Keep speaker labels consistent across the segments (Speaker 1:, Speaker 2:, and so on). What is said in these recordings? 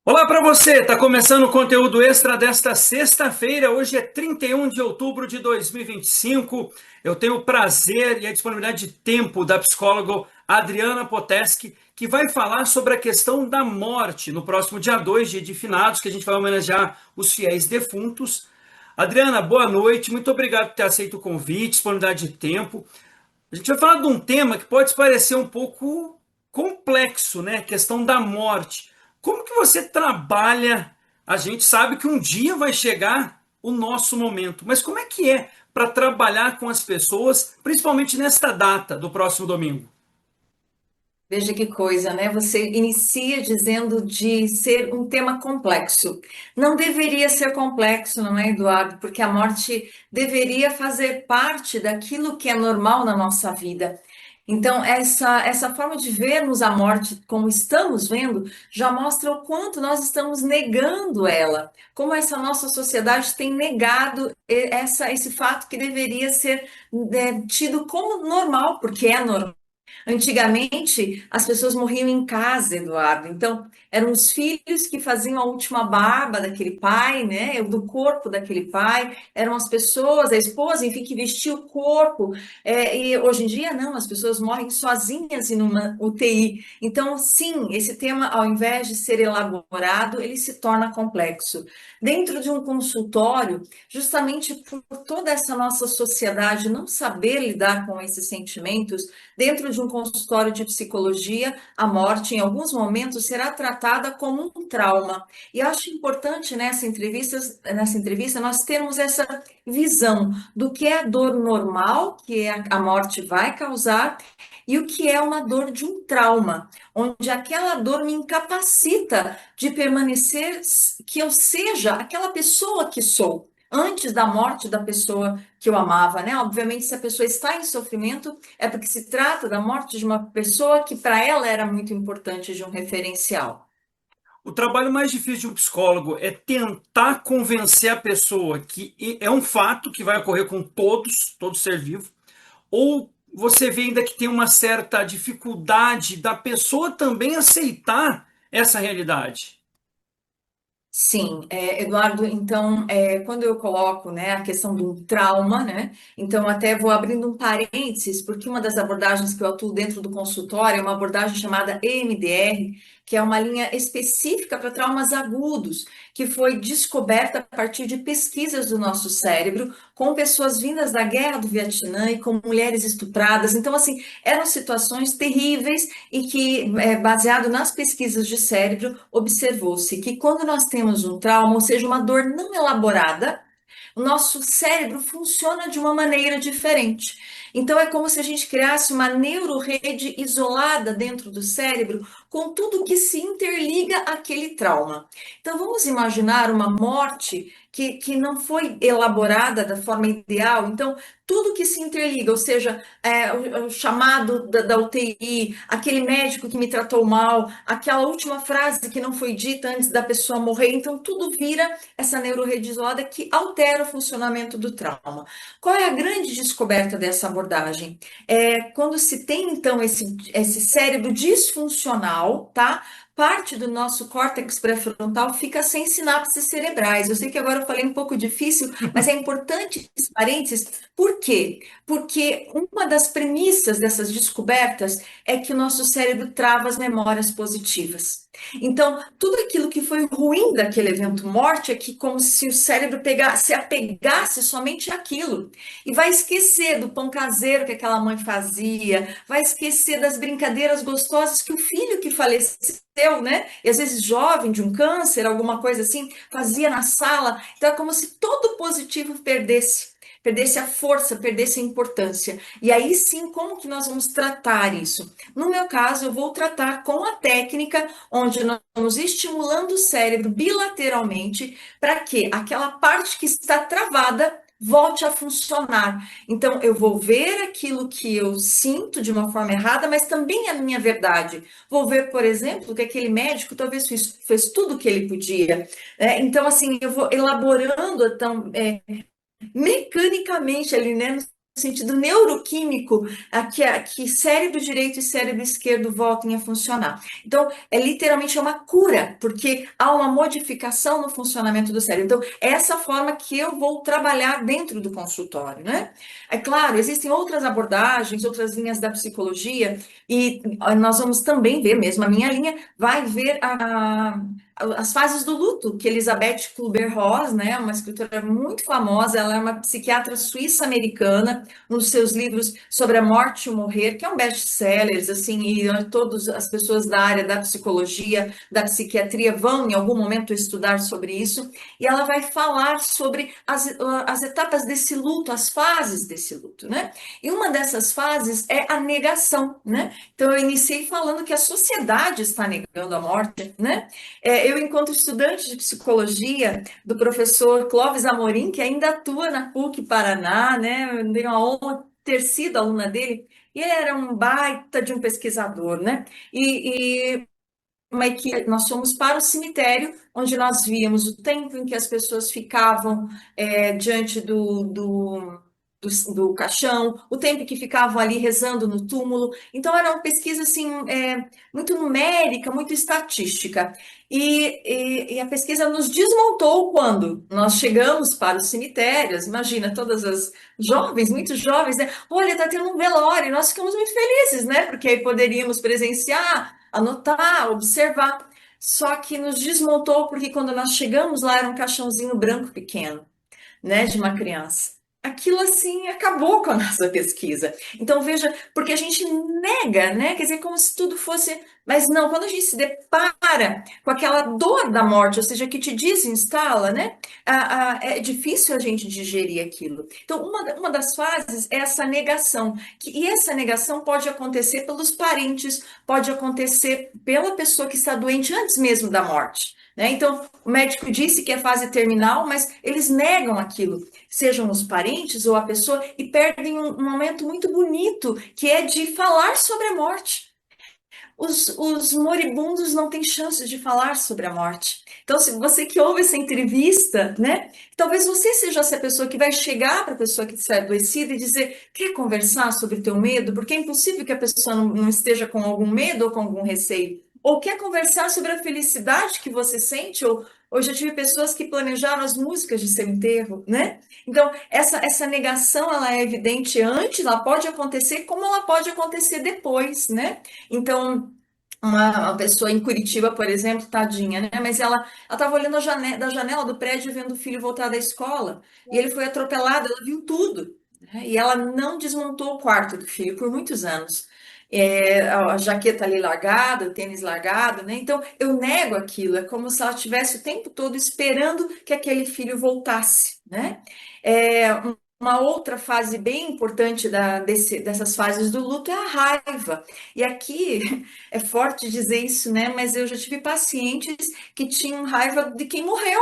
Speaker 1: Olá para você, está começando o conteúdo extra desta sexta-feira. Hoje é 31 de outubro de 2025. Eu tenho o prazer e a disponibilidade de tempo da psicóloga Adriana Poteschi, que vai falar sobre a questão da morte no próximo dia 2 de Finados, que a gente vai homenagear os fiéis defuntos. Adriana, boa noite, muito obrigado por ter aceito o convite, disponibilidade de tempo. A gente vai falar de um tema que pode parecer um pouco complexo, né? A questão da morte. Como que você trabalha? A gente sabe que um dia vai chegar o nosso momento, mas como é que é para trabalhar com as pessoas, principalmente nesta data do próximo domingo?
Speaker 2: Veja que coisa, né? Você inicia dizendo de ser um tema complexo. Não deveria ser complexo, não é, Eduardo? Porque a morte deveria fazer parte daquilo que é normal na nossa vida. Então, essa forma de vermos a morte como estamos vendo já mostra o quanto nós estamos negando ela, como essa nossa sociedade tem negado esse fato que deveria ser tido como normal, porque é normal. Antigamente, as pessoas morriam em casa, Eduardo. Então, eram os filhos que faziam a última barba daquele pai, né? Do corpo daquele pai. Eram as pessoas, a esposa, enfim, que vestia o corpo. E hoje em dia, não, as pessoas morrem sozinhas em uma UTI. Então, sim, esse tema, ao invés de ser elaborado, ele se torna complexo. Dentro de um consultório, justamente por toda essa nossa sociedade não saber lidar com esses sentimentos, dentro de um consultório de psicologia, a morte, em alguns momentos, será tratada como um trauma. E acho importante nessa entrevista nós termos essa visão do que é a dor normal, que é a morte vai causar, e o que é uma dor de um trauma, onde aquela dor me incapacita de permanecer, que eu seja aquela pessoa que sou. Antes da morte da pessoa que eu amava, né? Obviamente, se a pessoa está em sofrimento, é porque se trata da morte de uma pessoa que para ela era muito importante, de um referencial.
Speaker 1: O trabalho mais difícil de um psicólogo é tentar convencer a pessoa que é um fato que vai ocorrer com todos, todo ser vivo, ou você vê ainda que tem uma certa dificuldade da pessoa também aceitar essa realidade?
Speaker 2: Sim, Eduardo, então, quando eu coloco, né, a questão do trauma, né, então até vou abrindo um parênteses, porque uma das abordagens que eu atuo dentro do consultório é uma abordagem chamada EMDR, que é uma linha específica para traumas agudos, que foi descoberta a partir de pesquisas do nosso cérebro, com pessoas vindas da guerra do Vietnã e com mulheres estupradas. Então, assim, eram situações terríveis e que, baseado nas pesquisas de cérebro, observou-se que quando nós temos um trauma, ou seja, uma dor não elaborada, o nosso cérebro funciona de uma maneira diferente. Então, é como se a gente criasse uma neurorede isolada dentro do cérebro com tudo que se interliga àquele trauma. Então, vamos imaginar uma morte que não foi elaborada da forma ideal. Então, tudo que se interliga, ou seja, o chamado da UTI, aquele médico que me tratou mal, aquela última frase que não foi dita antes da pessoa morrer. Então, tudo vira essa neurorede isolada que altera o funcionamento do trauma. Qual é a grande descoberta dessa abordagem? Quando se tem, então, esse cérebro disfuncional, tá? Parte do nosso córtex pré-frontal fica sem sinapses cerebrais. Eu sei que agora eu falei um pouco difícil, mas é importante esse parênteses. Por quê? Porque uma das premissas dessas descobertas é que o nosso cérebro trava as memórias positivas. Então, tudo aquilo que foi ruim daquele evento morte é que como se o cérebro se apegasse somente àquilo e vai esquecer do pão caseiro que aquela mãe fazia, vai esquecer das brincadeiras gostosas que o filho que faleceu, né? E às vezes jovem de um câncer, alguma coisa assim, fazia na sala. Então é como se todo o positivo perdesse a força, perdesse a importância. E aí sim, como que nós vamos tratar isso? No meu caso, eu vou tratar com a técnica onde nós estamos estimulando o cérebro bilateralmente para que aquela parte que está travada volte a funcionar. Então, eu vou ver aquilo que eu sinto de uma forma errada, mas também é a minha verdade. Vou ver, por exemplo, que aquele médico talvez fez tudo o que ele podia. Então, assim, eu vou elaborando então, mecanicamente ali, né, no sentido neuroquímico, que cérebro direito e cérebro esquerdo voltem a funcionar. Então, literalmente é uma cura, porque há uma modificação no funcionamento do cérebro. Então, é essa forma que eu vou trabalhar dentro do consultório, né? É claro, existem outras abordagens, outras linhas da psicologia, e nós vamos também ver, mesmo a minha linha, vai ver as fases do luto, que Elizabeth Kubler-Ross, né, uma escritora muito famosa, ela é uma psiquiatra suíça-americana, um dos seus livros sobre a morte e o morrer, que é um best-seller, assim, e todas as pessoas da área da psicologia, da psiquiatria vão em algum momento estudar sobre isso, e ela vai falar sobre as etapas desse luto, as fases desse luto, né? E uma dessas fases é a negação, né? Então eu iniciei falando que a sociedade está negando a morte, né? Eu encontro estudante de psicologia do professor Clóvis Amorim, que ainda atua na PUC Paraná, né? Eu tenho a honra de ter sido aluna dele, e ele era um baita de um pesquisador, né? E uma equipe, nós fomos para o cemitério, onde nós víamos o tempo em que as pessoas ficavam diante do caixão, o tempo que ficavam ali rezando no túmulo. Então, era uma pesquisa assim, muito numérica, muito estatística. E a pesquisa nos desmontou quando nós chegamos para os cemitérios. Imagina, todas as jovens, muito jovens, né? Olha, está tendo um velório, e nós ficamos muito felizes, né? Porque aí poderíamos presenciar, anotar, observar. Só que nos desmontou porque quando nós chegamos lá era um caixãozinho branco pequeno, né, de uma criança. Aquilo assim acabou com a nossa pesquisa. Então veja, porque a gente nega, né? Quer dizer, como se tudo fosse. Mas não, quando a gente se depara com aquela dor da morte, ou seja, que te desinstala, né? É difícil a gente digerir aquilo. Então, uma das fases é essa negação. E essa negação pode acontecer pelos parentes, pode acontecer pela pessoa que está doente antes mesmo da morte. Né? Então, o médico disse que é fase terminal, mas eles negam aquilo, sejam os parentes ou a pessoa, e perdem um momento muito bonito, que é de falar sobre a morte. Os moribundos não têm chance de falar sobre a morte. Então, se você que ouve essa entrevista, né, talvez você seja essa pessoa que vai chegar para a pessoa que está adoecida e dizer: quer conversar sobre o teu medo? Porque é impossível que a pessoa não esteja com algum medo ou com algum receio. Ou quer conversar sobre a felicidade que você sente, ou já tive pessoas que planejaram as músicas de seu enterro, né? Então, essa negação, ela é evidente antes, ela pode acontecer, como ela pode acontecer depois, né? Então, uma pessoa em Curitiba, por exemplo, tadinha, né? Mas ela estava olhando da janela do prédio, vendo o filho voltar da escola, e ele foi atropelado, ela viu tudo, né? E ela não desmontou o quarto do filho por muitos anos. A jaqueta ali largada, o tênis largado, né? Então, eu nego aquilo, é como se ela estivesse o tempo todo esperando que aquele filho voltasse, né? É, uma outra fase bem importante dessas fases do luto é a raiva. E aqui é forte dizer isso, né? Mas eu já tive pacientes que tinham raiva de quem morreu,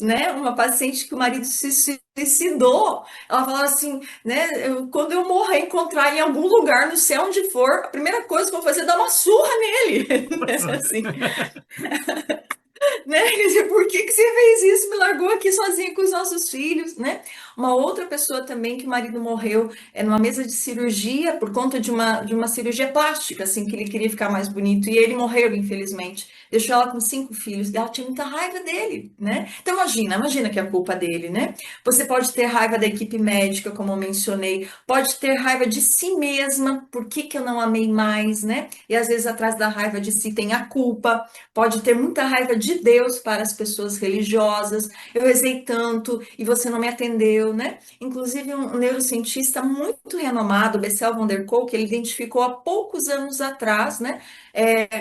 Speaker 2: né? Uma paciente que o marido se suicidou, ela falava assim, né? Quando eu morrer, encontrar em algum lugar, não sei onde for, a primeira coisa que eu vou fazer é dar uma surra nele, né? Assim, né? Quer dizer, por que que você fez isso? Me largou aqui sozinha com os nossos filhos, né? Uma outra pessoa também que o marido morreu numa mesa de cirurgia por conta de uma cirurgia plástica, assim, que ele queria ficar mais bonito, e ele morreu, infelizmente. Deixou ela com 5 filhos, e ela tinha muita raiva dele, né? Então imagina que é a culpa dele, né? Você pode ter raiva da equipe médica, como eu mencionei, pode ter raiva de si mesma, por que que eu não amei mais, né? E às vezes atrás da raiva de si tem a culpa, pode ter muita raiva de Deus para as pessoas religiosas. Eu rezei tanto e você não me atendeu, né? Inclusive, um neurocientista muito renomado, Bessel van der Kolk, ele identificou há poucos anos atrás, né?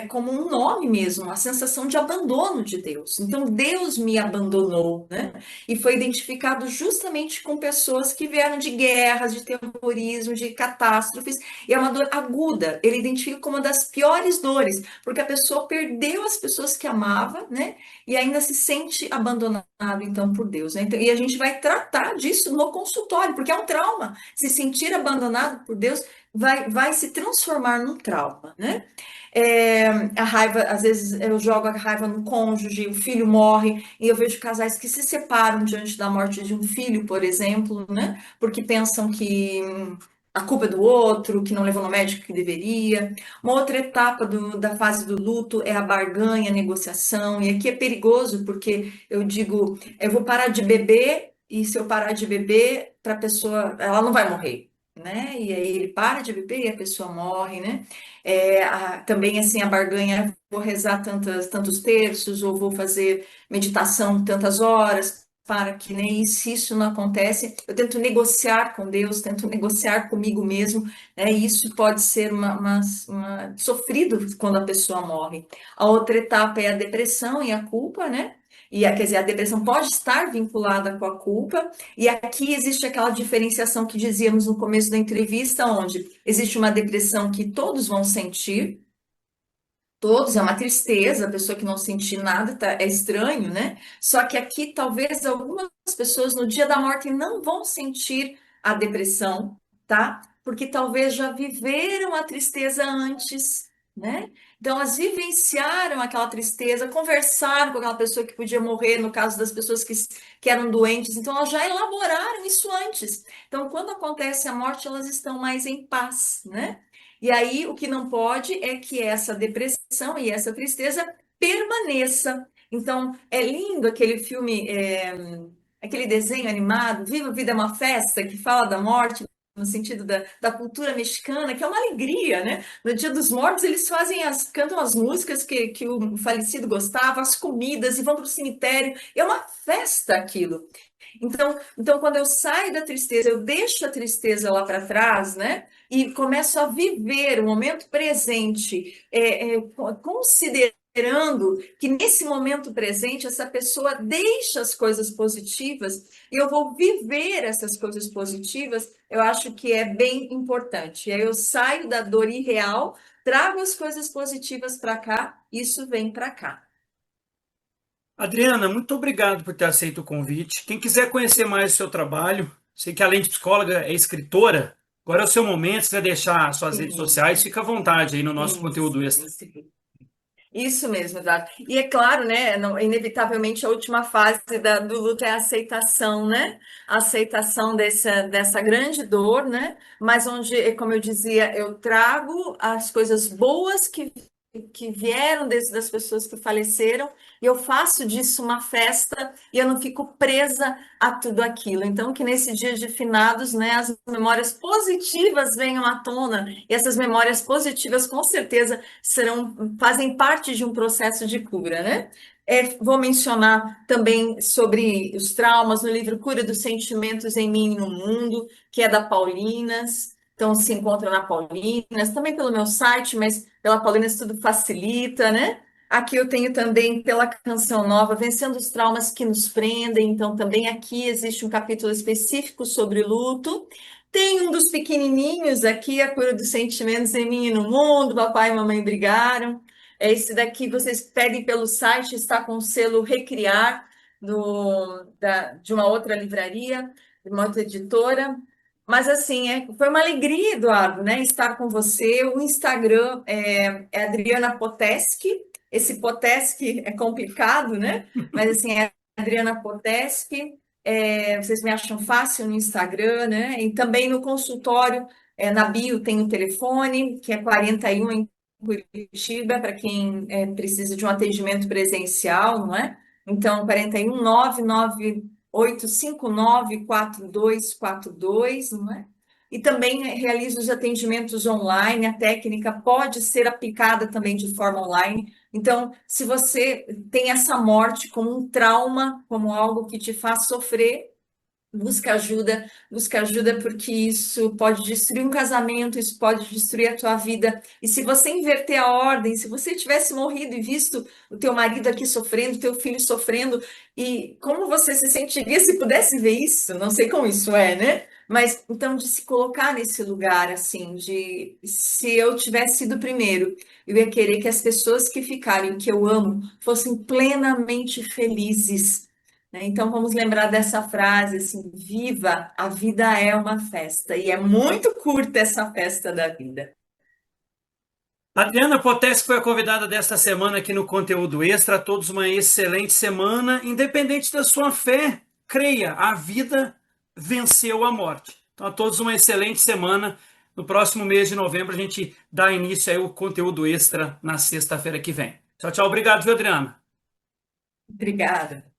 Speaker 2: Como um nome mesmo, a sensação de abandono de Deus. Então, Deus me abandonou, né? E foi identificado justamente com pessoas que vieram de guerras, de terrorismo, de catástrofes, e é uma dor aguda. Ele identifica como uma das piores dores, porque a pessoa perdeu as pessoas que amava, né? E ainda se sente abandonado, então, por Deus, né? Então, e a gente vai tratar disso isso no consultório, porque é um trauma. Se sentir abandonado por Deus vai se transformar num trauma, né? É, a raiva, às vezes eu jogo a raiva no cônjuge, o filho morre, e eu vejo casais que se separam diante da morte de um filho, por exemplo, né? Porque pensam que a culpa é do outro, que não levou no médico que deveria. Uma outra etapa da fase do luto é a barganha, a negociação, e aqui é perigoso, porque eu digo, eu vou parar de beber, e se eu parar de beber, para a pessoa, ela não vai morrer. Né? E aí ele para de beber e a pessoa morre, né? Também assim a barganha, vou rezar tantos terços, ou vou fazer meditação tantas horas, para que nem se isso não acontece, eu tento negociar com Deus, tento negociar comigo mesmo, né? E isso pode ser sofrido quando a pessoa morre. A outra etapa é a depressão e a culpa, né? Quer dizer, a depressão pode estar vinculada com a culpa, e aqui existe aquela diferenciação que dizíamos no começo da entrevista, onde existe uma depressão que todos vão sentir, todos, é uma tristeza, a pessoa que não sentir nada é estranho, né? Só que aqui talvez algumas pessoas no dia da morte não vão sentir a depressão, tá? Porque talvez já viveram a tristeza antes, né? Então elas vivenciaram aquela tristeza, conversaram com aquela pessoa que podia morrer, no caso das pessoas que eram doentes, então elas já elaboraram isso antes. Então, quando acontece a morte, elas estão mais em paz, né? E aí, o que não pode é que essa depressão e essa tristeza permaneça. Então, é lindo aquele filme, aquele desenho animado, Viva a Vida é uma Festa, que fala da morte, no sentido da cultura mexicana, que é uma alegria, né? No Dia dos Mortos, eles cantam as músicas que o falecido gostava, as comidas, e vão para o cemitério. É uma festa aquilo. Então, quando eu saio da tristeza, eu deixo a tristeza lá para trás, né? E começo a viver o momento presente, considerando que nesse momento presente essa pessoa deixa as coisas positivas e eu vou viver essas coisas positivas, eu acho que é bem importante. E aí eu saio da dor irreal, trago as coisas positivas para cá, isso vem para cá.
Speaker 1: Adriana, muito obrigado por ter aceito o convite. Quem quiser conhecer mais o seu trabalho, sei que além de psicóloga é escritora, agora é o seu momento, se quiser deixar suas redes
Speaker 2: Sim,
Speaker 1: sociais, fica à vontade aí no nosso conteúdo extra.
Speaker 2: isso mesmo, Eduardo. E é claro, né, inevitavelmente a última fase do luto é a aceitação, né? A aceitação dessa grande dor, né? Mas onde, como eu dizia, eu trago as coisas boas que vieram das pessoas que faleceram, e eu faço disso uma festa e eu não fico presa a tudo aquilo. Então, que nesse dia de finados, né, as memórias positivas venham à tona, e essas memórias positivas, com certeza, fazem parte de um processo de cura, né? Vou mencionar também sobre os traumas no livro Cura dos Sentimentos em Mim e no Mundo, que é da Paulinas. Então, se encontra na Paulinas, também pelo meu site, mas pela Paulinas tudo facilita, né? Aqui eu tenho também pela Canção Nova, Vencendo os Traumas que Nos Prendem. Então, também aqui existe um capítulo específico sobre luto. Tem um dos pequenininhos aqui, A Cura dos Sentimentos em Mim e no Mundo, Papai e Mamãe Brigaram. Esse daqui vocês pedem pelo site, está com o selo Recriar, de uma outra livraria, de uma outra editora. Mas assim, foi uma alegria, Eduardo, né, estar com você. O Instagram é Adriana Poteski. Esse Poteski é complicado, né? Mas assim, é Adriana Poteski. Vocês me acham fácil no Instagram, né? E também no consultório, na bio tem o telefone, que é 41 em Curitiba, para quem precisa de um atendimento presencial, não é? Então, 41 998594242, não é? E também realiza os atendimentos online, a técnica pode ser aplicada também de forma online. Então, se você tem essa morte como um trauma, como algo que te faz sofrer, busca ajuda porque isso pode destruir um casamento, isso pode destruir a tua vida. E se você inverter a ordem, se você tivesse morrido e visto o teu marido aqui sofrendo, teu filho sofrendo, e como você se sentiria se pudesse ver isso? Não sei como isso é, né? Mas então de se colocar nesse lugar assim, de se eu tivesse sido primeiro, eu ia querer que as pessoas que ficarem, que eu amo, fossem plenamente felizes, né? Então vamos lembrar dessa frase assim: viva, a vida é uma festa, e é muito curta essa festa da vida.
Speaker 1: Adriana Potessi foi a convidada desta semana aqui no Conteúdo Extra. A todos uma excelente semana. Independente da sua fé, creia, a vida venceu a morte. Então, a todos uma excelente semana. No próximo mês de novembro, a gente dá início aí ao Conteúdo Extra na sexta-feira que vem. Tchau, tchau. Obrigado, viu, Adriana?
Speaker 2: Obrigada.